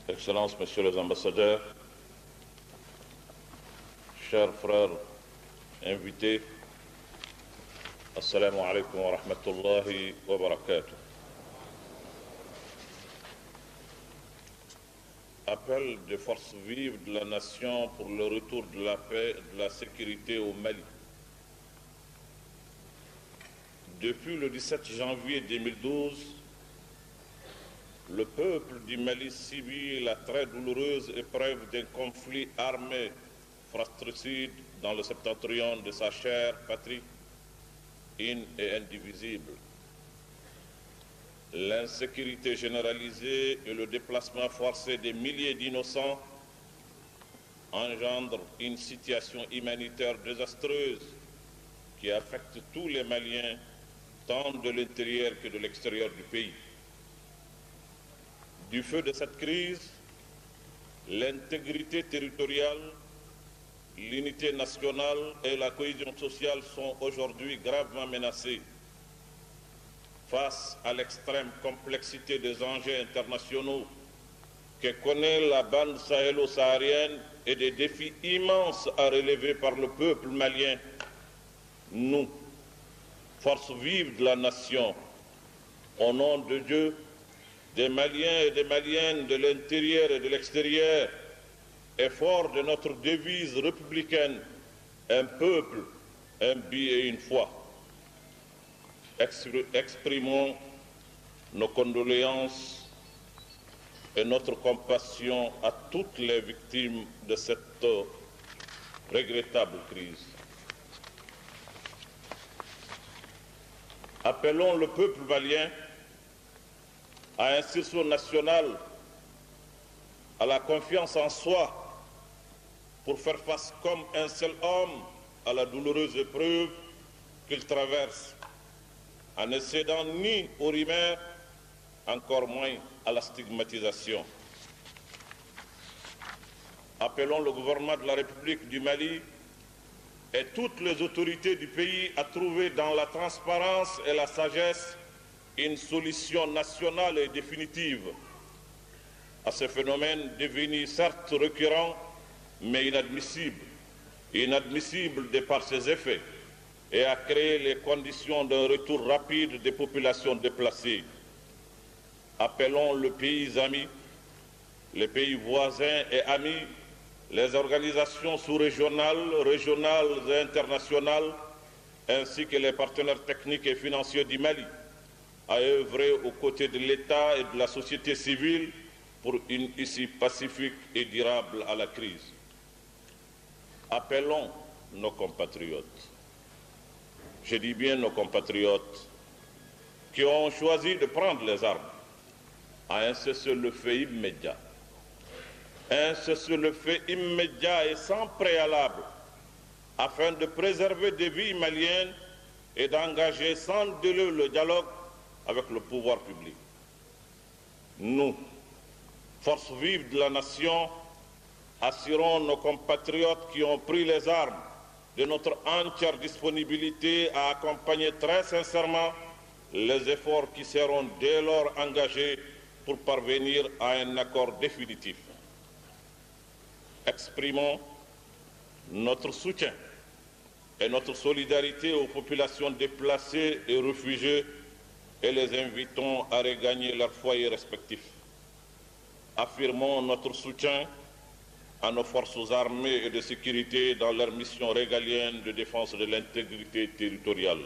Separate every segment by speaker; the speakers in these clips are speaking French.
Speaker 1: Excellences, Messieurs les ambassadeurs, chers frères invités, Assalamu alaikum wa rahmatullahi wa barakatuh. Appel des forces vives de la nation pour le retour de la paix et de la sécurité au Mali. Depuis le 17 janvier 2012, le peuple du Mali subit la très douloureuse épreuve d'un conflit armé fratricide dans le septentrion de sa chère patrie, une et indivisible. L'insécurité généralisée et le déplacement forcé des milliers d'innocents engendrent une situation humanitaire désastreuse qui affecte tous les Maliens, tant de l'intérieur que de l'extérieur du pays. Du fait de cette crise, l'intégrité territoriale, l'unité nationale et la cohésion sociale sont aujourd'hui gravement menacées. Face à l'extrême complexité des enjeux internationaux que connaît la bande sahélo-saharienne et des défis immenses à relever par le peuple malien, nous, forces vives de la nation, au nom de Dieu, des Maliens et des Maliennes de l'intérieur et de l'extérieur, et fort de notre devise républicaine, un peuple, un but et une foi. Exprimons nos condoléances et notre compassion à toutes les victimes de cette regrettable crise. Appelons le peuple malien à un sursaut national, à la confiance en soi, pour faire face comme un seul homme à la douloureuse épreuve qu'il traverse, en ne cédant ni aux rumeurs, encore moins à la stigmatisation. Appelons le gouvernement de la République du Mali et toutes les autorités du pays à trouver dans la transparence et la sagesse une solution nationale et définitive à ce phénomène devenu certes récurrent, mais inadmissible de par ses effets, et à créer les conditions d'un retour rapide des populations déplacées. Appelons le pays ami, les pays voisins et amis, les organisations sous-régionales, régionales et internationales, ainsi que les partenaires techniques et financiers du Mali, à œuvrer aux côtés de l'État et de la société civile pour une issue pacifique et durable à la crise. Appelons nos compatriotes, je dis bien nos compatriotes, qui ont choisi de prendre les armes, à un cessez-le-feu immédiat. Un cessez-le-feu immédiat et sans préalable, afin de préserver des vies maliennes et d'engager sans délai le dialogue avec le pouvoir public. Nous, forces vives de la nation, assurons nos compatriotes qui ont pris les armes de notre entière disponibilité à accompagner très sincèrement les efforts qui seront dès lors engagés pour parvenir à un accord définitif. Exprimons notre soutien et notre solidarité aux populations déplacées et réfugiées et les invitons à regagner leurs foyers respectifs. Affirmons notre soutien à nos forces armées et de sécurité dans leur mission régalienne de défense de l'intégrité territoriale.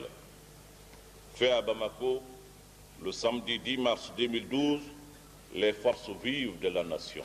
Speaker 1: Fait à Bamako, le samedi 10 mars 2012, les forces vives de la nation.